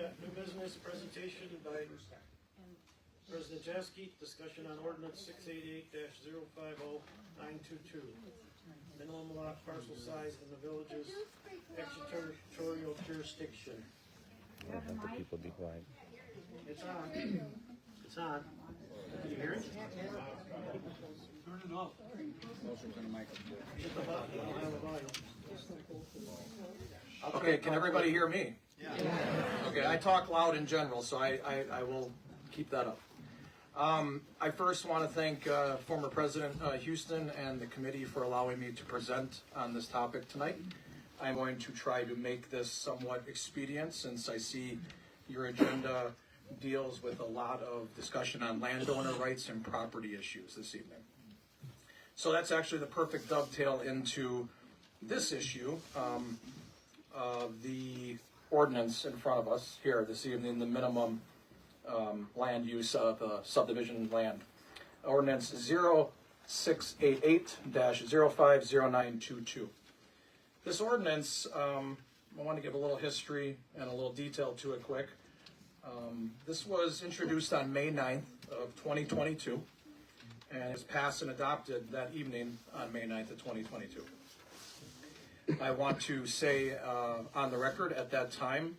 got new business presentation by President Jaskie, discussion on ordinance 688-050922. Minimum lot parcel size in the village's extraterritorial jurisdiction. Have the people be quiet. It's on. It's on. Can you hear it? Turn it off. Hit the button. I don't have a volume. Okay, can everybody hear me? Yeah. Okay, I talk loud in general, so I will keep that up. I first want to thank former President Houston and the committee for allowing me to present on this topic tonight. I'm going to try to make this somewhat expedient since I see your agenda deals with a lot of discussion on landowner rights and property issues this evening. So that's actually the perfect dovetail into this issue. The ordinance in front of us here this evening, the minimum land use of subdivision land. Ordinance 0688-050922. This ordinance, I want to give a little history and a little detail to it quick. This was introduced on May 9th of 2022 and was passed and adopted that evening on May 9th of 2022. I want to say on the record at that time,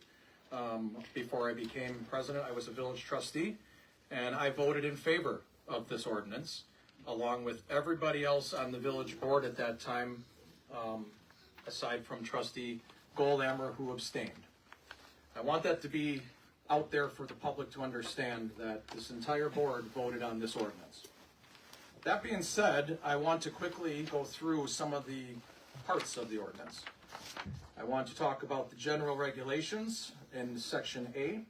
before I became president, I was a village trustee, and I voted in favor of this ordinance, along with everybody else on the village board at that time, aside from trustee Goldammer, who abstained. I want that to be out there for the public to understand that this entire board voted on this ordinance. That being said, I want to quickly go through some of the parts of the ordinance. I want to talk about the general regulations in Section A.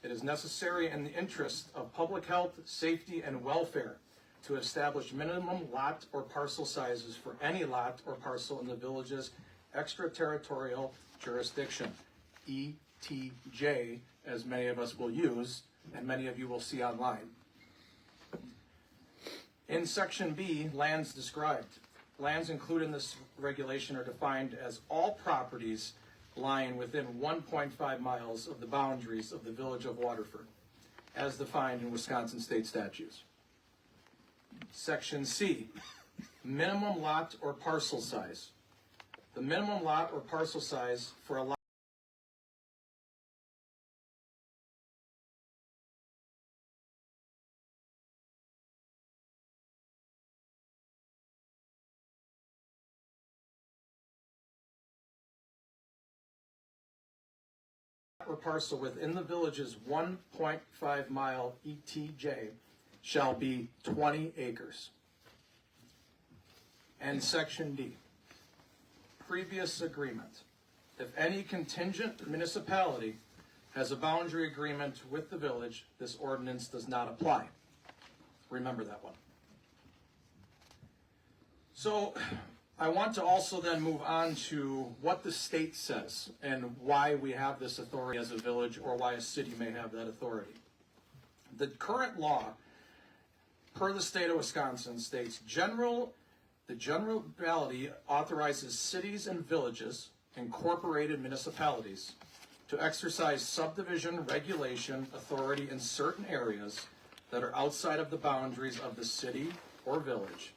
It is necessary in the interest of public health, safety, and welfare to establish minimum lot or parcel sizes for any lot or parcel in the village's extraterritorial jurisdiction, ETJ, as many of us will use, and many of you will see online. In Section B, lands described. Lands included in this regulation are defined as all properties lying within 1.5 miles of the boundaries of the village of Waterford, as defined in Wisconsin state statutes. Section C, minimum lot or parcel size. The minimum lot or parcel size for a lot or parcel within the village's 1.5 mile ETJ shall be 20 acres. And Section D, previous agreement. If any contingent municipality has a boundary agreement with the village, this ordinance does not apply. Remember that one. So I want to also then move on to what the state says and why we have this authority as a village or why a city may have that authority. The current law, per the state of Wisconsin, states the generality authorizes cities and villages, incorporated municipalities, to exercise subdivision regulation authority in certain areas that are outside of the boundaries of the city or village,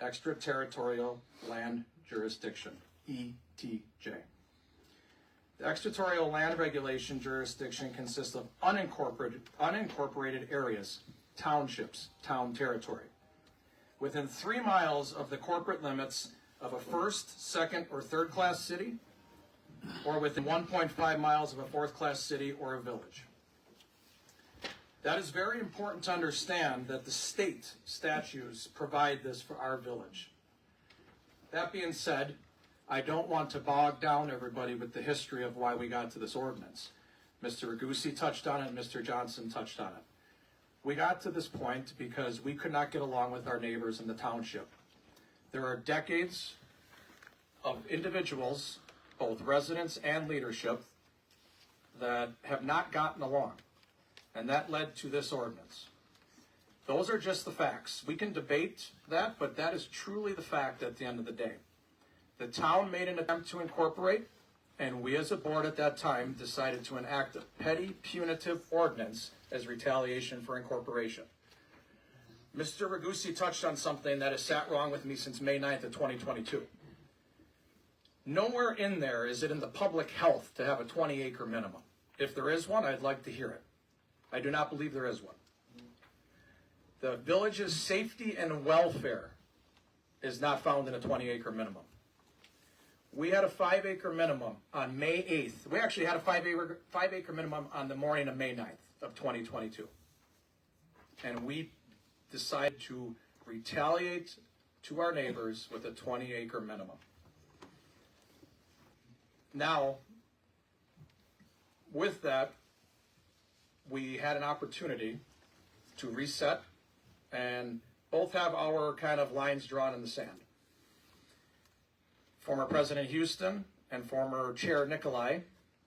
extraterritorial land jurisdiction, ETJ. The extraterritorial land regulation jurisdiction consists of unincorporated areas, townships, town territory, within 3 miles of the corporate limits of a first, second, or third class city, or within 1.5 miles of a fourth class city or a village. That is very important to understand that the state statutes provide this for our village. That being said, I don't want to bog down everybody with the history of why we got to this ordinance. Mr. Ragusi touched on it, Mr. Johnson touched on it. We got to this point because we could not get along with our neighbors in the township. There are decades of individuals, both residents and leadership, that have not gotten along. And that led to this ordinance. Those are just the facts. We can debate that, but that is truly the fact at the end of the day. The town made an attempt to incorporate. And we as a board at that time decided to enact a petty punitive ordinance as retaliation for incorporation. Mr. Ragusi touched on something that has sat wrong with me since May 9th of 2022. Nowhere in there is it in the public health to have a 20-acre minimum. If there is one, I'd like to hear it. I do not believe there is one. The village's safety and welfare is not found in a 20-acre minimum. We had a 5-acre minimum on May 8th. We actually had a 5-acre minimum on the morning of May 9th of 2022. And we decided to retaliate to our neighbors with a 20-acre minimum. Now, with that, we had an opportunity to reset and both have our kind of lines drawn in the sand. Former President Houston and former Chair Nicolai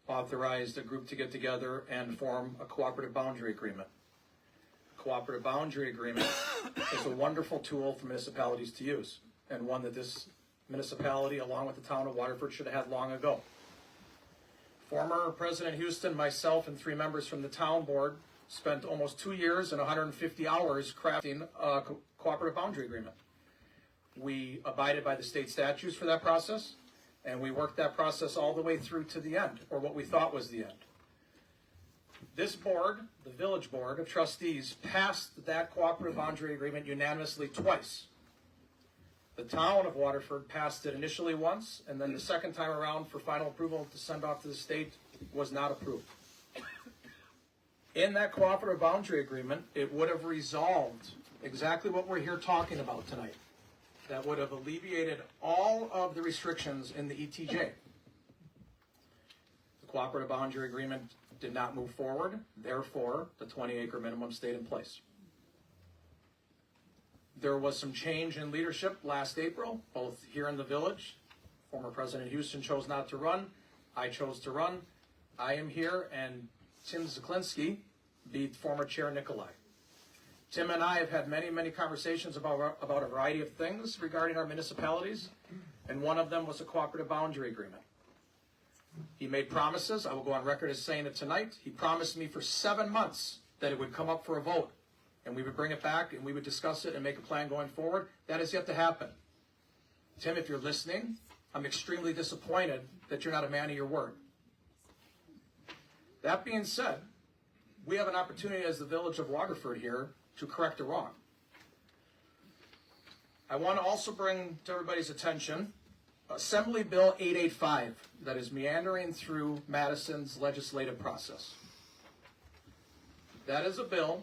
authorized a group to get together and form a cooperative boundary agreement. Cooperative boundary agreement is a wonderful tool for municipalities to use, and one that this municipality, along with the town of Waterford, should have had long ago. Former President Houston, myself, and 3 members from the town board spent almost 2 years and 150 hours crafting a cooperative boundary agreement. We abided by the state statutes for that process, and we worked that process all the way through to the end, or what we thought was the end. This board, the village board of trustees, passed that cooperative boundary agreement unanimously twice. The town of Waterford passed it initially once, and then the second time around for final approval to send off to the state was not approved. In that cooperative boundary agreement, it would have resolved exactly what we're here talking about tonight. That would have alleviated all of the restrictions in the ETJ. The cooperative boundary agreement did not move forward, therefore the 20-acre minimum stayed in place. There was some change in leadership last April, both here in the village. Former President Houston chose not to run. I chose to run. I am here, and Tim Zaklinski beat former Chair Nicolai. Tim and I have had many, many conversations about a variety of things regarding our municipalities, and one of them was a cooperative boundary agreement. He made promises. I will go on record as saying it tonight. He promised me for 7 months that it would come up for a vote, and we would bring it back, and we would discuss it and make a plan going forward. That has yet to happen. Tim, if you're listening, I'm extremely disappointed that you're not a man of your word. That being said, we have an opportunity as the village of Waterford here to correct a wrong. I want to also bring to everybody's attention Assembly Bill 885 that is meandering through Madison's legislative process. That is a bill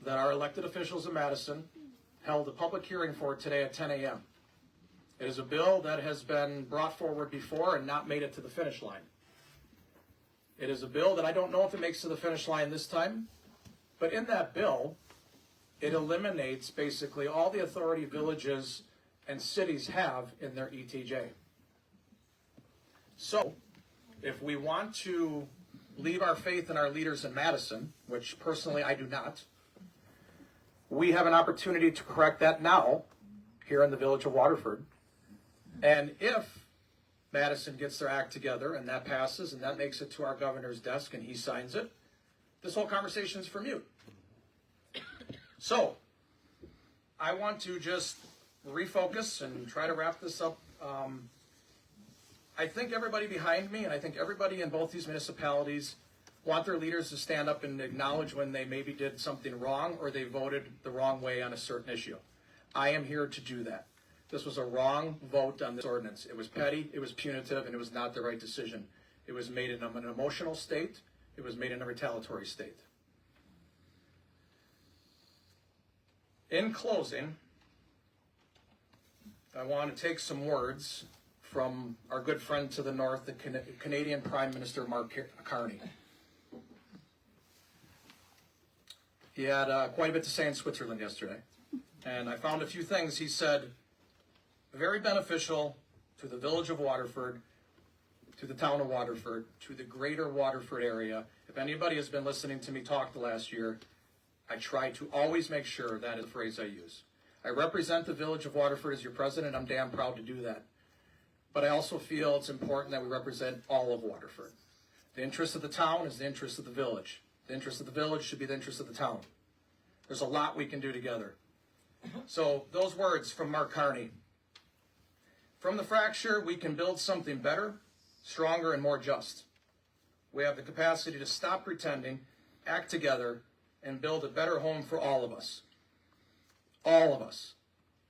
that our elected officials in Madison held a public hearing for today at 10 a.m. It is a bill that has been brought forward before and not made it to the finish line. It is a bill that I don't know if it makes to the finish line this time, but in that bill, it eliminates basically all the authority villages and cities have in their ETJ. So, if we want to leave our faith in our leaders in Madison, which personally I do not, we have an opportunity to correct that now here in the village of Waterford. And if Madison gets their act together and that passes and that makes it to our governor's desk and he signs it, this whole conversation is for mute. So, I want to just refocus and try to wrap this up. I think everybody behind me and I think everybody in both these municipalities want their leaders to stand up and acknowledge when they maybe did something wrong or they voted the wrong way on a certain issue. I am here to do that. This was a wrong vote on this ordinance. It was petty, it was punitive, and it was not the right decision. It was made in an emotional state. It was made in a retaliatory state. In closing, I want to take some words from our good friend to the north, the Canadian Prime Minister Mark Carney. He had quite a bit to say in Switzerland yesterday, and I found a few things he said very beneficial to the village of Waterford, to the town of Waterford, to the greater Waterford area. If anybody has been listening to me talk the last year, I try to always make sure that is the phrase I use. I represent the village of Waterford as your president. I'm damn proud to do that. but I also feel it's important that we represent all of Waterford. The interest of the town is the interest of the village. The interest of the village should be the interest of the town. There's a lot we can do together. So those words from Mark Carney. From the fracture, we can build something better, stronger, and more just. We have the capacity to stop pretending, act together, and build a better home for all of us. All of us.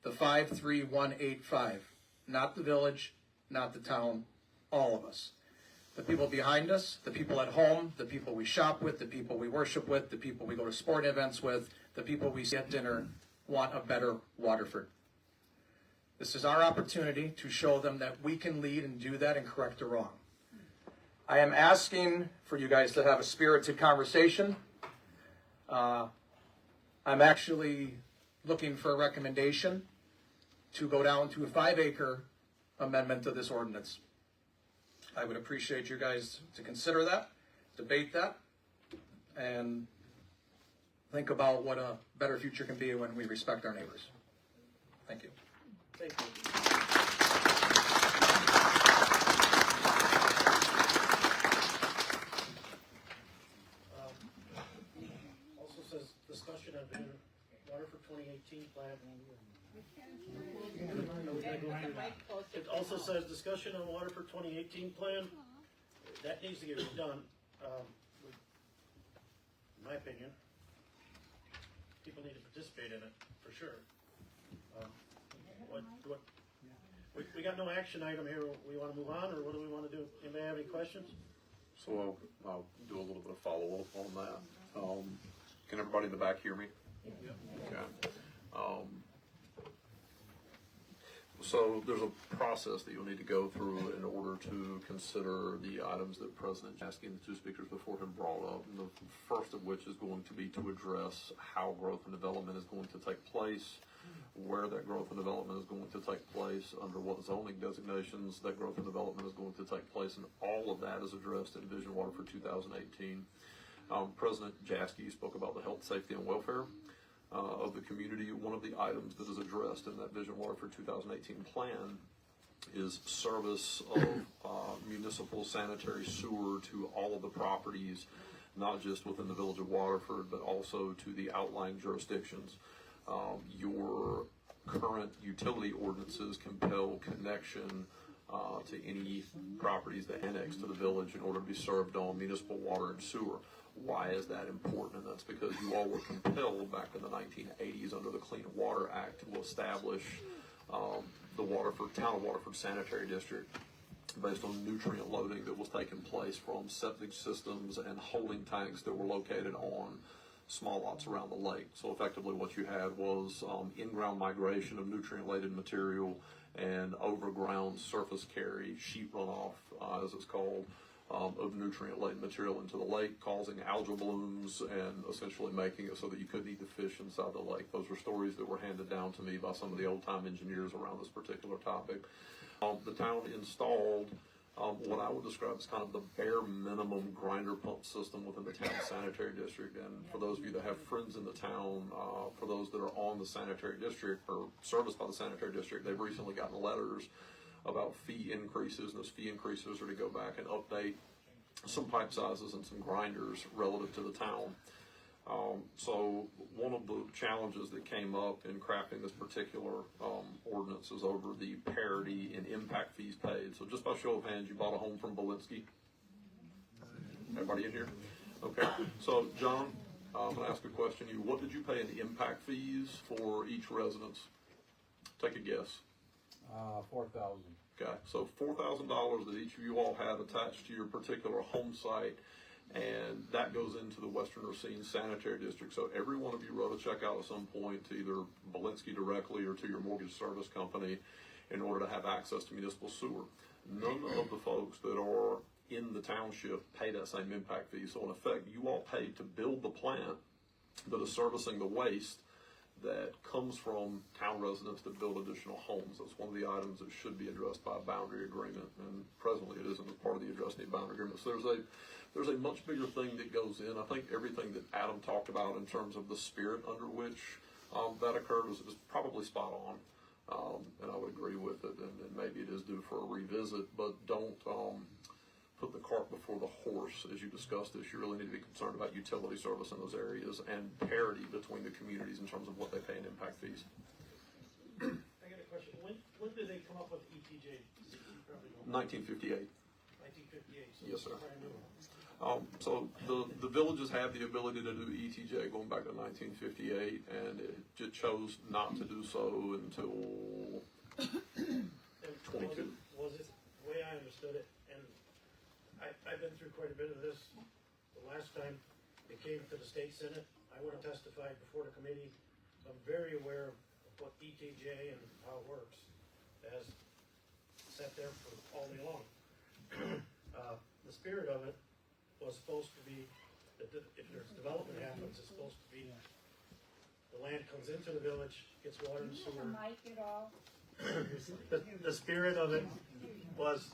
The 53185. Not the village, not the town, all of us. The people behind us, the people at home, the people we shop with, the people we worship with, the people we go to sporting events with, the people we see at dinner want a better Waterford. This is our opportunity to show them that we can lead and do that and correct the wrong. I am asking for you guys to have a spirited conversation. I'm actually looking for a recommendation to go down to a 5-acre amendment to this ordinance. I would appreciate you guys to consider that, debate that, and think about what a better future can be when we respect our neighbors. Thank you. Thank you. Also says discussion of Vision Waterford 2018 plan. It also says discussion on Waterford 2018 plan. That needs to get done. In my opinion, people need to participate in it for sure. We got no action item here. We want to move on, or what do we want to do? Anybody have any questions? So I'll do a little bit of follow-up on that. Can everybody in the back hear me? Okay. So there's a process that you'll need to go through in order to consider the items that President Jaskie and the two speakers before him brought up. And the first of which is going to be to address how growth and development is going to take place, where that growth and development is going to take place, under what zoning designations that growth and development is going to take place, and all of that is addressed in Vision Waterford 2018. President Jaskie spoke about the health, safety, and welfare of the community. One of the items that is addressed in that Vision Waterford 2018 plan is service of municipal sanitary sewer to all of the properties, not just within the village of Waterford, but also to the outlying jurisdictions. Your current utility ordinances compel connection to any properties that annex to the village in order to be served on municipal water and sewer. Why is that important? And that's because you all were compelled back in the 1980s under the Clean Water Act to establish the town of Waterford Sanitary District based on nutrient loading that was taking place from septic systems and holding tanks that were located on small lots around the lake. So effectively what you had was in-ground migration of nutrient-laden material and overground surface carry, sheet runoff, as it's called, of nutrient-laden material into the lake, causing algal blooms and essentially making it so that you couldn't eat the fish inside the lake. Those were stories that were handed down to me by some of the old-time engineers around this particular topic. The town installed what I would describe as kind of the bare minimum grinder pump system within the town sanitary district. And for those of you that have friends in the town, for those that are on the sanitary district or serviced by the sanitary district, they've recently gotten letters about fee increases, and those fee increases are to go back and update some pipe sizes and some grinders relative to the town. So one of the challenges that came up in crafting this particular ordinance is over the parity in impact fees paid. So just by show of hands, you bought a home from Belinsky? Everybody in here? Okay. So John, I'm going to ask a question to you. What did you pay in the impact fees for each residence? Take a guess. $4,000. Okay, so $4,000 that each of you all have attached to your particular home site, and that goes into the Western Racine Sanitary District. So every one of you wrote a check out at some point to either Belinsky directly or to your mortgage service company in order to have access to municipal sewer. None of the folks that are in the township pay that same impact fee. So in effect, you all paid to build the plant that is servicing the waste that comes from town residents that build additional homes. That's one of the items that should be addressed by a boundary agreement, and presently it isn't as part of the addressing boundary agreement. So there's a much bigger thing that goes in. I think everything that Adam talked about in terms of the spirit under which that occurred is probably spot on. And I would agree with it, and maybe it is due for a revisit, but don't, put the cart before the horse. As you discussed this, you really need to be concerned about utility service in those areas and parity between the communities in terms of what they pay in impact fees. I got a question. When did they come up with ETJ? You probably don't know. 1958. 1958. So Yes, it's sir. brand new. So the villages have the ability to do ETJ going back to 1958, and it chose not to do so until And 22. Was it the way I understood it? And I've been through quite a bit of this. The last time it came to the state senate, I would have testified before the committee. So I'm very aware of what ETJ and how it works. As sat there for all day long. The spirit of it was supposed to be that if there's development happens, it's supposed to be the land comes into the village, gets water and sewer. Mic at all? The spirit of it was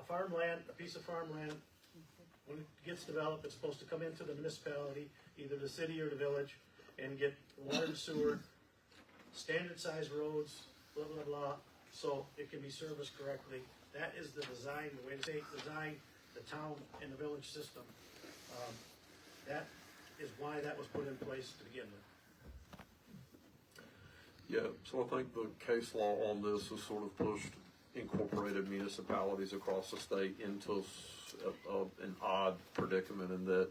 a farmland, a piece of farmland, when it gets developed, it's supposed to come into the municipality, either the city or the village, and get water and sewer, standard size roads, blah, blah, blah, so it can be serviced correctly. That is the design, the way the state designed the town and the village system. That is why that was put in place to begin with. Yeah, so I think the case law on this has sort of pushed incorporated municipalities across the state into an odd predicament in that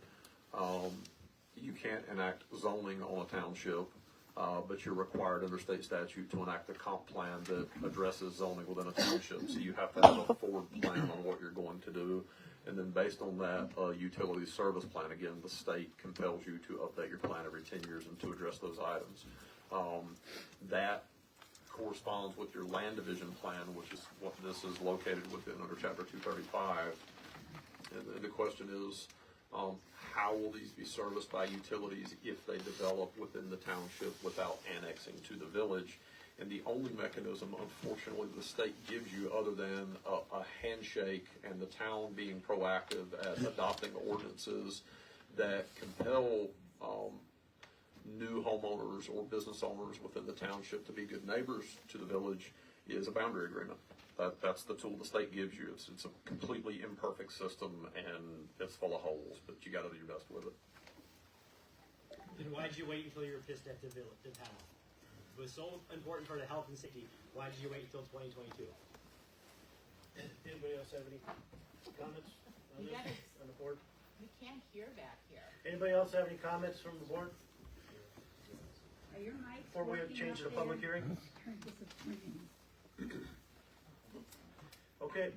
you can't enact zoning on a township, but you're required under state statute to enact a comp plan that addresses zoning within a township. So you have to have a forward plan on what you're going to do. And then based on that, utility service plan, again, the state compels you to update your plan every 10 years and to address those items. That corresponds with your land division plan, which is what this is located within under Chapter 235. And the question is, how will these be serviced by utilities if they develop within the township without annexing to the village? And the only mechanism, unfortunately, the state gives you other than a handshake and the town being proactive at adopting ordinances that compel new homeowners or business owners within the township to be good neighbors to the village is a boundary agreement. That's the tool the state gives you. It's a completely imperfect system and it's full of holes, but you gotta do your best with it. Then why did you wait until you were pissed at the town? It was so important for the health and safety. Why did you wait until 2022? Anybody else have any comments on this, on the board? We can't hear back here. Anybody else have any comments from the board Are your mics before we working change up to the public there? hearing? Okay,